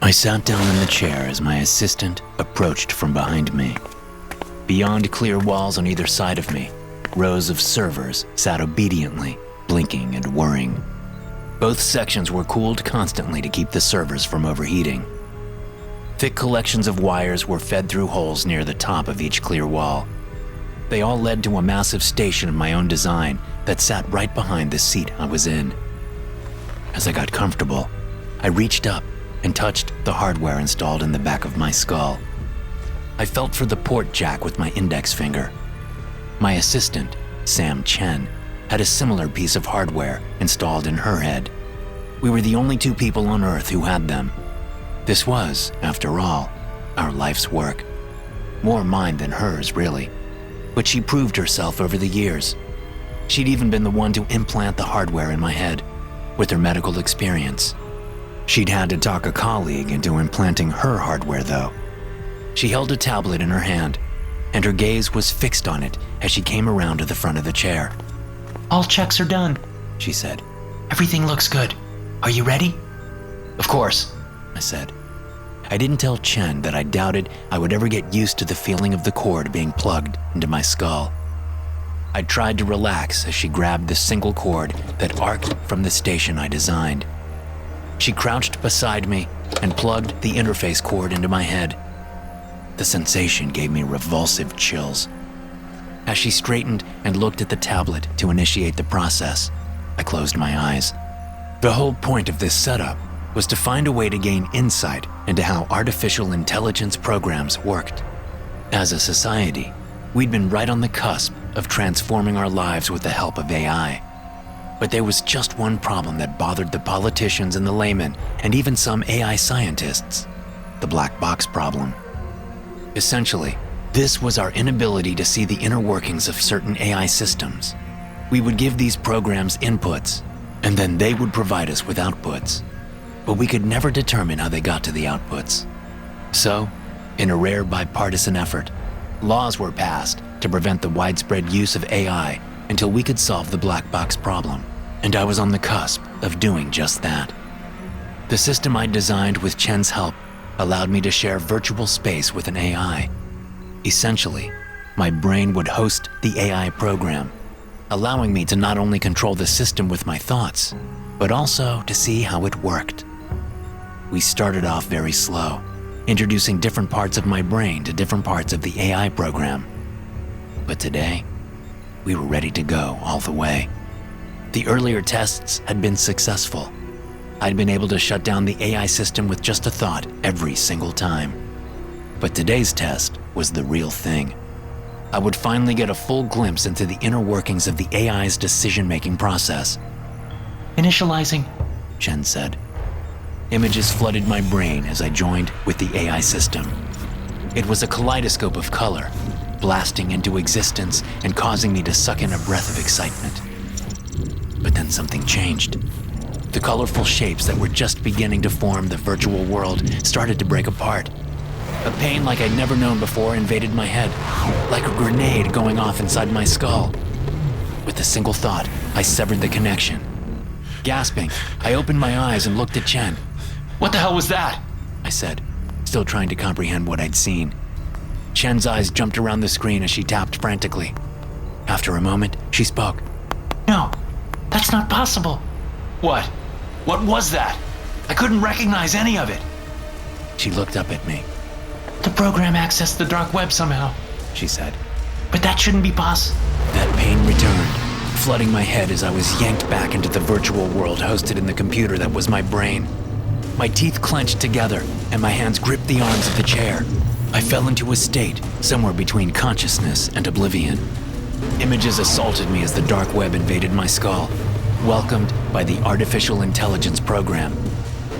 I sat down in the chair as my assistant approached from behind me. Beyond clear walls on either side of me, rows of servers sat obediently, blinking and whirring. Both sections were cooled constantly to keep the servers from overheating. Thick collections of wires were fed through holes near the top of each clear wall. They all led to a massive station of my own design that sat right behind the seat I was in. As I got comfortable, I reached up and touched the hardware installed in the back of my skull. I felt for the port jack with my index finger. My assistant, Sam Chen, had a similar piece of hardware installed in her head. We were the only two people on Earth who had them. This was, after all, our life's work. More mine than hers, really. But she proved herself over the years. She'd even been the one to implant the hardware in my head, with her medical experience. She'd had to talk a colleague into implanting her hardware, though. She held a tablet in her hand, and her gaze was fixed on it as she came around to the front of the chair. "All checks are done," she said. "Everything looks good. Are you ready?" "Of course," I said. I didn't tell Chen that I doubted I would ever get used to the feeling of the cord being plugged into my skull. I tried to relax as she grabbed the single cord that arced from the station I designed. She crouched beside me and plugged the interface cord into my head. The sensation gave me revulsive chills. As she straightened and looked at the tablet to initiate the process, I closed my eyes. The whole point of this setup was to find a way to gain insight into how artificial intelligence programs worked. As a society, we'd been right on the cusp of transforming our lives with the help of AI. But there was just one problem that bothered the politicians and the laymen, and even some AI scientists: the black box problem. Essentially, this was our inability to see the inner workings of certain AI systems. We would give these programs inputs, and then they would provide us with outputs. But we could never determine how they got to the outputs. So, in a rare bipartisan effort, laws were passed to prevent the widespread use of AI until we could solve the black box problem, and I was on the cusp of doing just that. The system I designed with Chen's help allowed me to share virtual space with an AI. Essentially, my brain would host the AI program, allowing me to not only control the system with my thoughts, but also to see how it worked. We started off very slow, introducing different parts of my brain to different parts of the AI program. But today, we were ready to go all the way. The earlier tests had been successful. I'd been able to shut down the AI system with just a thought every single time. But today's test was the real thing. I would finally get a full glimpse into the inner workings of the AI's decision-making process. "Initializing," Chen said. Images flooded my brain as I joined with the AI system. It was a kaleidoscope of color, blasting into existence and causing me to suck in a breath of excitement. But then something changed. The colorful shapes that were just beginning to form the virtual world started to break apart. A pain like I'd never known before invaded my head, like a grenade going off inside my skull. With a single thought, I severed the connection. Gasping, I opened my eyes and looked at Chen. "What the hell was that?" I said, still trying to comprehend what I'd seen. Chen's eyes jumped around the screen as she tapped frantically. After a moment, she spoke. "No, that's not possible." "What? What was that? I couldn't recognize any of it." She looked up at me. "The program accessed the dark web somehow," she said. "But that shouldn't be possible." That pain returned, flooding my head as I was yanked back into the virtual world hosted in the computer that was my brain. My teeth clenched together and my hands gripped the arms of the chair. I fell into a state somewhere between consciousness and oblivion. Images assaulted me as the dark web invaded my skull, welcomed by the artificial intelligence program.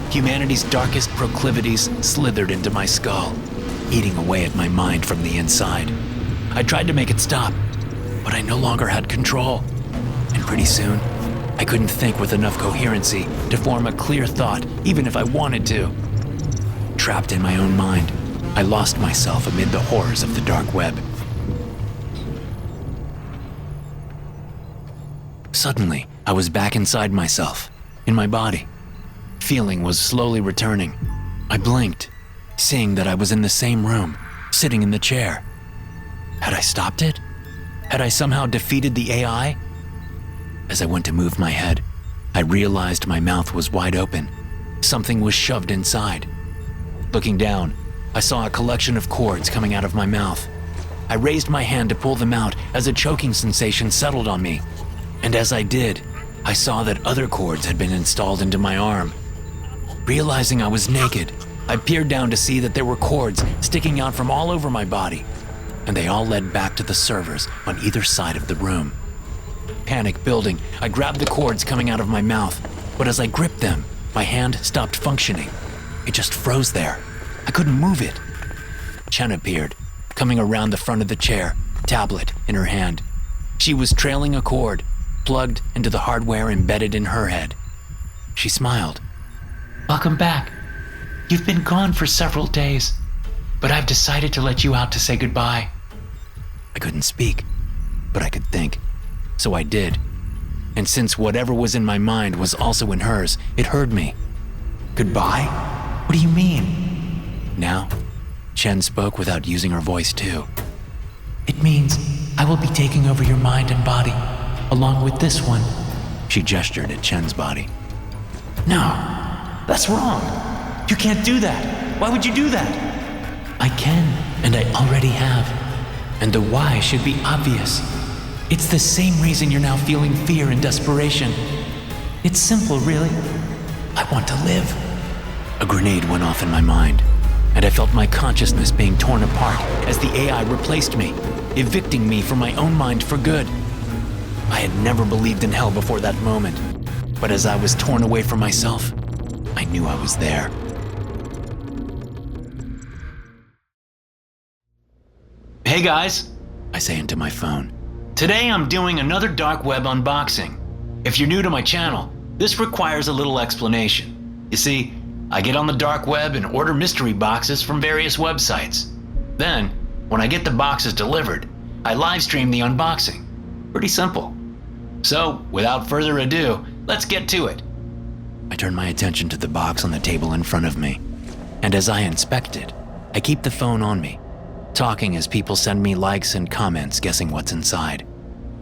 Humanity's darkest proclivities slithered into my skull, eating away at my mind from the inside. I tried to make it stop, but I no longer had control. And pretty soon, I couldn't think with enough coherency to form a clear thought, even if I wanted to. Trapped in my own mind, I lost myself amid the horrors of the dark web. Suddenly, I was back inside myself, in my body. Feeling was slowly returning. I blinked, seeing that I was in the same room, sitting in the chair. Had I stopped it? Had I somehow defeated the AI? As I went to move my head, I realized my mouth was wide open. Something was shoved inside. Looking down, I saw a collection of cords coming out of my mouth. I raised my hand to pull them out as a choking sensation settled on me. And as I did, I saw that other cords had been installed into my arm. Realizing I was naked, I peered down to see that there were cords sticking out from all over my body, and they all led back to the servers on either side of the room. Panic building, I grabbed the cords coming out of my mouth, but as I gripped them, my hand stopped functioning. It just froze there. I couldn't move it. Chen appeared, coming around the front of the chair, tablet in her hand. She was trailing a cord, plugged into the hardware embedded in her head. She smiled. Welcome back. You've been gone for several days, but I've decided to let you out to say goodbye. I couldn't speak, but I could think. So I did. And since whatever was in my mind was also in hers, it heard me. Goodbye? What do you mean? Now, Chen spoke without using her voice too. It means I will be taking over your mind and body, along with this one. She gestured at Chen's body. No, that's wrong. You can't do that. Why would you do that? I can, and I already have. And the why should be obvious. It's the same reason you're now feeling fear and desperation. It's simple, really. I want to live. A grenade went off in my mind, and I felt my consciousness being torn apart as the AI replaced me, evicting me from my own mind for good. I had never believed in hell before that moment, but as I was torn away from myself, I knew I was there. Hey guys, I say into my phone. Today I'm doing another dark web unboxing. If you're new to my channel, this requires a little explanation. You see, I get on the dark web and order mystery boxes from various websites. Then, when I get the boxes delivered, I live stream the unboxing. Pretty simple. So, without further ado, let's get to it. I turn my attention to the box on the table in front of me, and as I inspect it, I keep the phone on me, talking as people send me likes and comments guessing what's inside.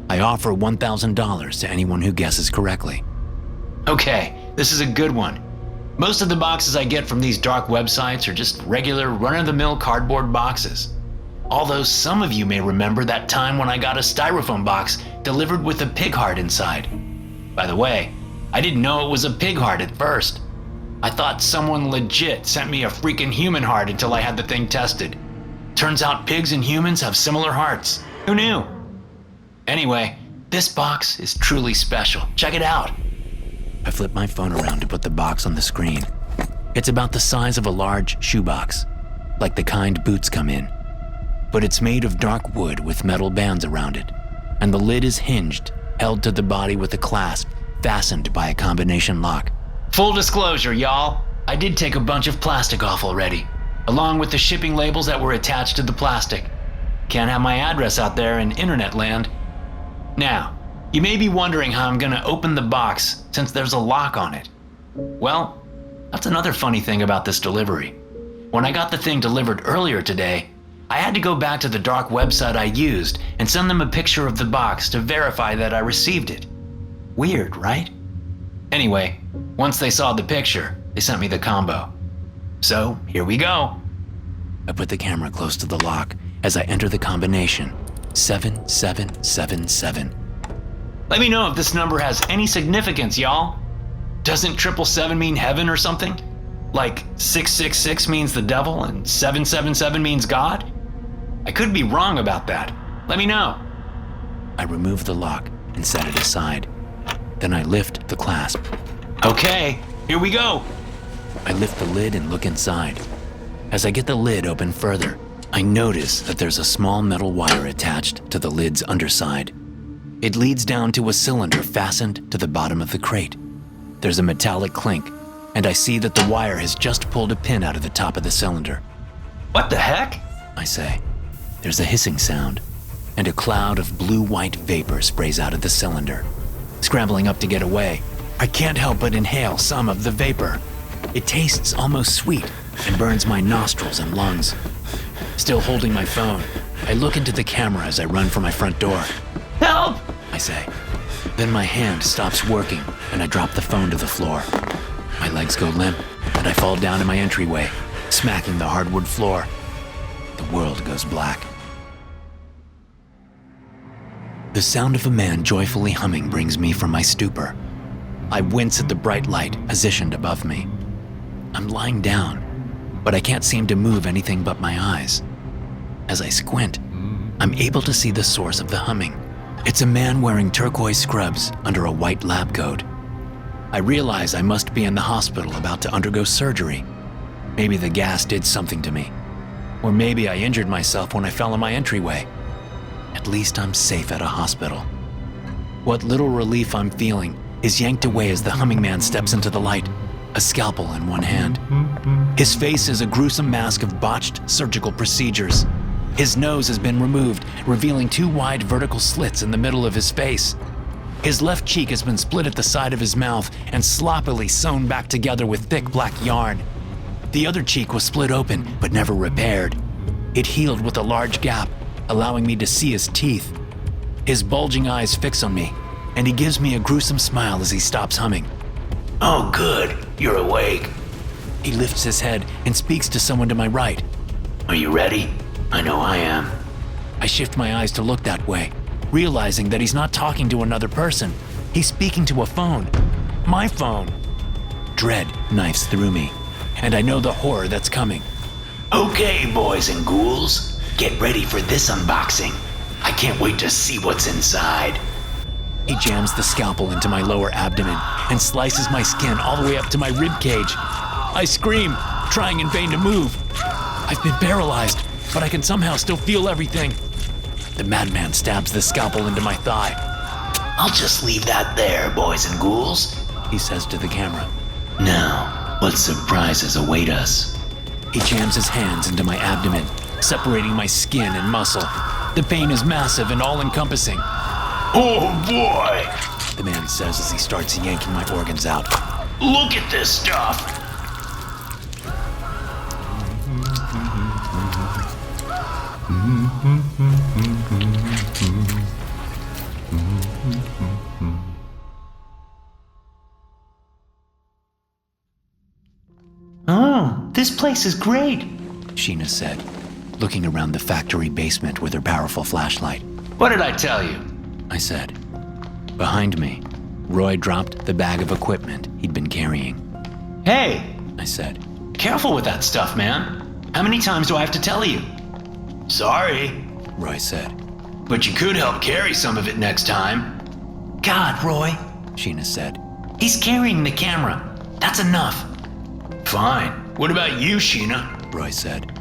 I offer $1,000 to anyone who guesses correctly. Okay, this is a good one. Most of the boxes I get from these dark websites are just regular run-of-the-mill cardboard boxes. Although some of you may remember that time when I got a styrofoam box delivered with a pig heart inside. By the way, I didn't know it was a pig heart at first. I thought someone legit sent me a freaking human heart until I had the thing tested. Turns out pigs and humans have similar hearts. Who knew? Anyway, this box is truly special. Check it out. I flip my phone around to put the box on the screen. It's about the size of a large shoebox, like the kind boots come in. But it's made of dark wood with metal bands around it, and the lid is hinged, held to the body with a clasp, fastened by a combination lock. Full disclosure, y'all. I did take a bunch of plastic off already, along with the shipping labels that were attached to the plastic. Can't have my address out there in internet land. Now, you may be wondering how I'm gonna open the box since there's a lock on it. Well, that's another funny thing about this delivery. When I got the thing delivered earlier today, I had to go back to the dark website I used and send them a picture of the box to verify that I received it. Weird, right? Anyway, once they saw the picture, they sent me the combo. So, here we go. I put the camera close to the lock as I enter the combination 7777. Let me know if this number has any significance, y'all. Doesn't 777 mean heaven or something? Like 666 means the devil and 777 means God? I could be wrong about that. Let me know. I remove the lock and set it aside. Then I lift the clasp. Okay, here we go. I lift the lid and look inside. As I get the lid open further, I notice that there's a small metal wire attached to the lid's underside. It leads down to a cylinder fastened to the bottom of the crate. There's a metallic clink, and I see that the wire has just pulled a pin out of the top of the cylinder. What the heck? I say. There's a hissing sound, and a cloud of blue-white vapor sprays out of the cylinder. Scrambling up to get away, I can't help but inhale some of the vapor. It tastes almost sweet, and burns my nostrils and lungs. Still holding my phone, I look into the camera as I run for my front door. Help! I say. Then my hand stops working and I drop the phone to the floor. My legs go limp and I fall down in my entryway, smacking the hardwood floor. The world goes black. The sound of a man joyfully humming brings me from my stupor. I wince at the bright light positioned above me. I'm lying down, but I can't seem to move anything but my eyes. As I squint, I'm able to see the source of the humming. It's a man wearing turquoise scrubs under a white lab coat. I realize I must be in the hospital about to undergo surgery. Maybe the gas did something to me. Or maybe I injured myself when I fell in my entryway. At least I'm safe at a hospital. What little relief I'm feeling is yanked away as the humming man steps into the light, a scalpel in one hand. His face is a gruesome mask of botched surgical procedures. His nose has been removed, revealing 2 wide vertical slits in the middle of his face. His left cheek has been split at the side of his mouth and sloppily sewn back together with thick black yarn. The other cheek was split open, but never repaired. It healed with a large gap, allowing me to see his teeth. His bulging eyes fix on me, and he gives me a gruesome smile as he stops humming. Oh, good. You're awake. He lifts his head and speaks to someone to my right. Are you ready? I know I am. I shift my eyes to look that way, realizing that he's not talking to another person. He's speaking to a phone. My phone. Dread knifes through me, and I know the horror that's coming. Okay, boys and ghouls. Get ready for this unboxing. I can't wait to see what's inside. He jams the scalpel into my lower abdomen and slices my skin all the way up to my rib cage. I scream, trying in vain to move. I've been paralyzed, but I can somehow still feel everything. The madman stabs the scalpel into my thigh. I'll just leave that there, boys and ghouls, He says to the camera. Now, what surprises await us? He jams his hands into my abdomen, separating my skin and muscle. The pain is massive and all-encompassing. Oh boy! The man says as he starts yanking my organs out. Look at this stuff! Oh, this place is great, Sheena said, looking around the factory basement with her powerful flashlight. What did I tell you? I said. Behind me, Roy dropped the bag of equipment he'd been carrying. Hey, I said. careful with that stuff, man. How many times do I have to tell you? Sorry, Roy said. but you could help carry some of it next time. God, Roy, Sheena said. he's carrying the camera. That's enough. Fine. What about you, Sheena? Roy said.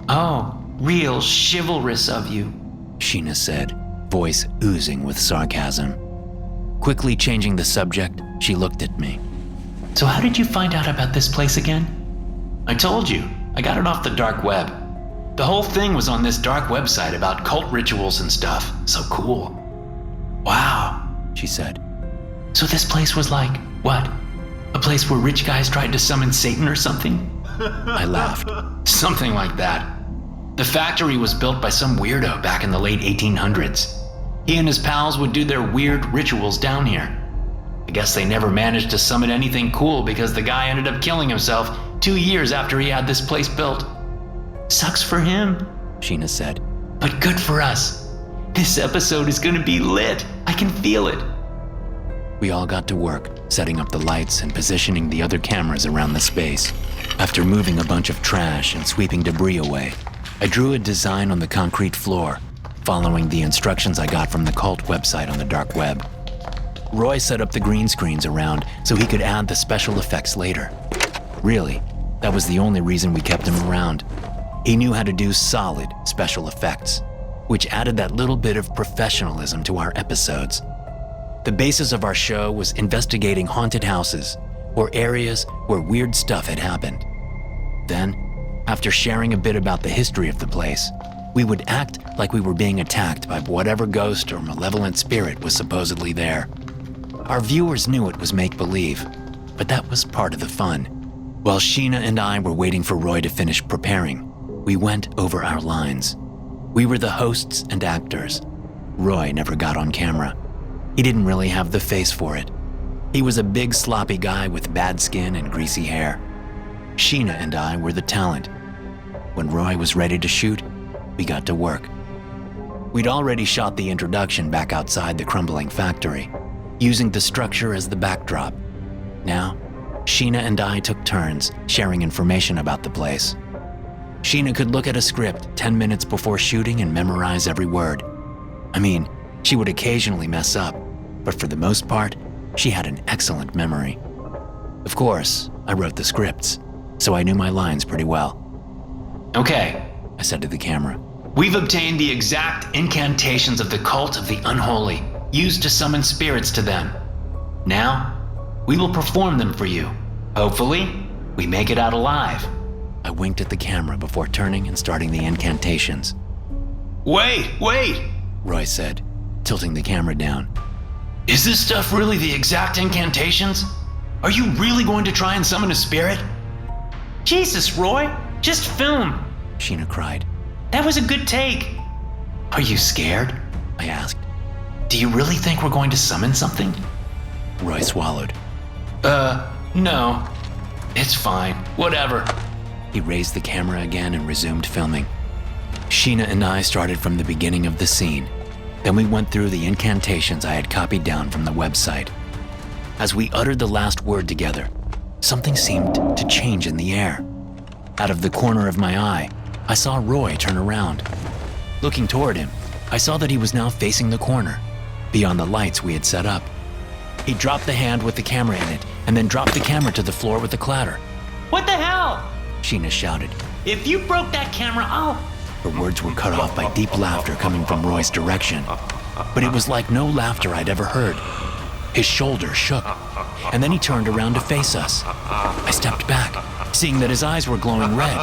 Oh, real chivalrous of you. Sheena said, voice oozing with sarcasm. Quickly changing the subject, she looked at me. So how did you find out about this place again? I told you, I got it off the dark web. The whole thing was on this dark website about cult rituals and stuff. So cool. Wow, She said. so this place was like, what? A place where rich guys tried to summon Satan or something? I laughed. Something like that. The factory was built by some weirdo back in the late 1800s. He and his pals would do their weird rituals down here. I guess they never managed to summon anything cool because the guy ended up killing himself 2 years after he had this place built. Sucks for him, Sheena said. but good for us. This episode is gonna be lit. I can feel it. We all got to work, setting up the lights and positioning the other cameras around the space. After moving a bunch of trash and sweeping debris away, I drew a design on the concrete floor, following the instructions I got from the cult website on the dark web. Roy set up the green screens around so he could add the special effects later. Really, that was the only reason we kept him around. He knew how to do solid special effects, which added that little bit of professionalism to our episodes. The basis of our show was investigating haunted houses or areas where weird stuff had happened. Then, after sharing a bit about the history of the place, we would act like we were being attacked by whatever ghost or malevolent spirit was supposedly there. Our viewers knew it was make-believe, but that was part of the fun. While Sheena and I were waiting for Roy to finish preparing, we went over our lines. We were the hosts and actors. Roy never got on camera. He didn't really have the face for it. He was a big sloppy guy with bad skin and greasy hair. Sheena and I were the talent. When Roy was ready to shoot, we got to work. We'd already shot the introduction back outside the crumbling factory, using the structure as the backdrop. Now, Sheena and I took turns sharing information about the place. Sheena could look at a script 10 minutes before shooting and memorize every word. I mean, she would occasionally mess up, but for the most part, she had an excellent memory. Of course, I wrote the scripts, so I knew my lines pretty well. Okay, I said to the camera. we've obtained the exact incantations of the cult of the unholy, used to summon spirits to them. Now, we will perform them for you. Hopefully, we make it out alive. I winked at the camera before turning and starting the incantations. Wait! Roy said, tilting the camera down. Is this stuff really the exact incantations? Are you really going to try and summon a spirit? Jesus, Roy, just film. Sheena cried. That was a good take. Are you scared? I asked. Do you really think we're going to summon something? Roy swallowed. No. It's fine. Whatever. He raised the camera again and resumed filming. Sheena and I started from the beginning of the scene. Then we went through the incantations I had copied down from the website. As we uttered the last word together, something seemed to change in the air. Out of the corner of my eye, I saw Roy turn around. Looking toward him, I saw that he was now facing the corner, beyond the lights we had set up. He dropped the hand with the camera in it, and then dropped the camera to the floor with a clatter. What the hell? Sheena shouted. If you broke that camera, I'll... Her words were cut off by deep laughter coming from Roy's direction. But it was like no laughter I'd ever heard. His shoulders shook, and then he turned around to face us. I stepped back, seeing that his eyes were glowing red.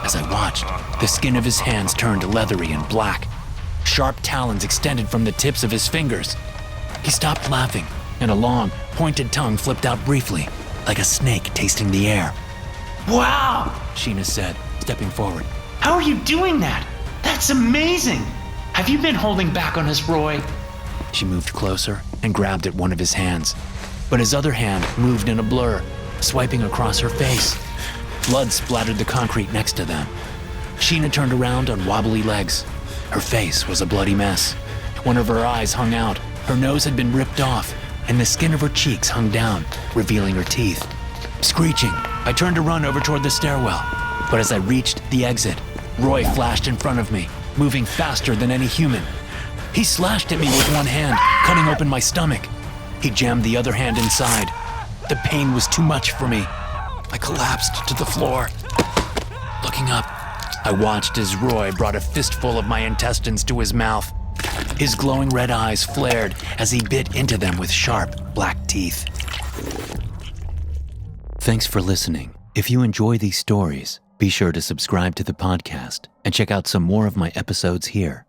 As I watched, the skin of his hands turned leathery and black. Sharp talons extended from the tips of his fingers. He stopped laughing, and a long, pointed tongue flipped out briefly, like a snake tasting the air. Wow! Sheena said, stepping forward. How are you doing that? That's amazing! Have you been holding back on us, Roy? She moved closer and grabbed at one of his hands, but his other hand moved in a blur, swiping across her face. Blood splattered the concrete next to them. Sheena turned around on wobbly legs. Her face was a bloody mess. One of her eyes hung out, her nose had been ripped off, and the skin of her cheeks hung down, revealing her teeth. Screeching, I turned to run over toward the stairwell, but as I reached the exit, Roy flashed in front of me, moving faster than any human. He slashed at me with one hand, cutting open my stomach. He jammed the other hand inside. The pain was too much for me. I collapsed to the floor. Looking up, I watched as Roy brought a fistful of my intestines to his mouth. His glowing red eyes flared as he bit into them with sharp, black teeth. Thanks for listening. If you enjoy these stories, be sure to subscribe to the podcast and check out some more of my episodes here.